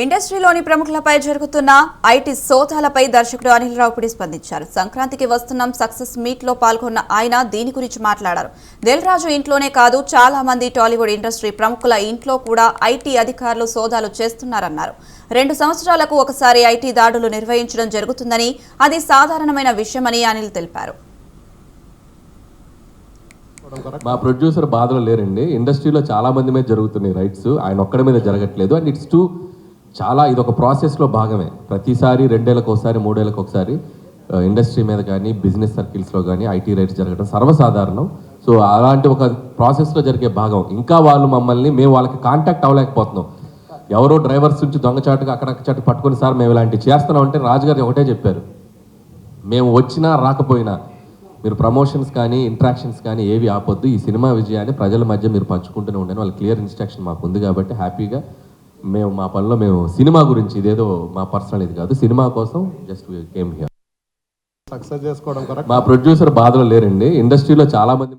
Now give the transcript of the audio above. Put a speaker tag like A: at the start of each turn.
A: ఇండస్ట్రీలోని ప్రముఖులపై జరుగుతున్న ఐటీ సోదాలపై దర్శకుడు అనిల్ రావుపూడి స్పందించారు. సంక్రాంతికి వస్తున్నాం సక్సెస్ మీట్ లో పాల్గొన్న ఆయన దీని గురించి మాట్లాడారు. దిల్ రాజు ఇంట్లోనే కాదు, చాలా మంది టాలీవుడ్ ఇండస్ట్రీ ప్రముఖుల ఇంట్లో కూడా ఐటీ అధికారులు సోదాలు చేస్తున్నారన్నారు. 2 సంవత్సరాలకు ఒకసారి ఐటీ దాడులు నిర్వహించడం జరుగుతుందని, అది సాధారణమైన విషయమని అనిల్ తెలిపారు.
B: మా ప్రొడ్యూసర్ బాధలు లేరండి. ఇండస్ట్రీలో చాలా మంది మీద జరుగుతున్నాయి రైట్స్, ఆయన ఒక్కడి మీద జరగట్లేదు. అండ్ ఇట్స్ టు చాలా ఇది ఒక ప్రాసెస్లో భాగమే. ప్రతిసారి 2 ఏళ్ళకి ఒకసారి 3 ఏళ్ళకి ఒకసారి ఇండస్ట్రీ మీద కానీ బిజినెస్ సర్కిల్స్లో కానీ ఐటీ రైట్స్ జరగడం సర్వసాధారణం. సో అలాంటి ఒక ప్రాసెస్లో జరిగే భాగం. ఇంకా వాళ్ళు మమ్మల్ని మేము వాళ్ళకి కాంటాక్ట్ అవ్వలేకపోతున్నాం. ఎవరో డ్రైవర్స్ నుంచి దొంగచాటుగా అక్కడక్కడ పట్టుకొని సార్ మేము ఇలాంటివి చేస్తున్నాం అంటే రాజుగారు ఒకటే చెప్పారు, మేము వచ్చినా రాకపోయినా మీరు ప్రమోషన్స్ కానీ ఇంట్రాక్షన్స్ కానీ ఏవి ఆపొద్దు, ఈ సినిమా విజయాన్ని ప్రజల మధ్య మీరు పంచుకుంటూనే ఉండండి. వాళ్ళ క్లియర్ ఇన్స్ట్రక్షన్ మాకు ఉంది కాబట్టి హ్యాపీగా మేము మా పనిలో మేము సినిమా గురించి ఇదేదో మా పర్సనల్ ఇది కాదు, సినిమా కోసం జస్ట్ కేమ్ హియర్.
C: సక్సెస్ చేసుకోవడం
B: మా ప్రొడ్యూసర్ బాధలు లేరండి. ఇండస్ట్రీలో చాలా మంది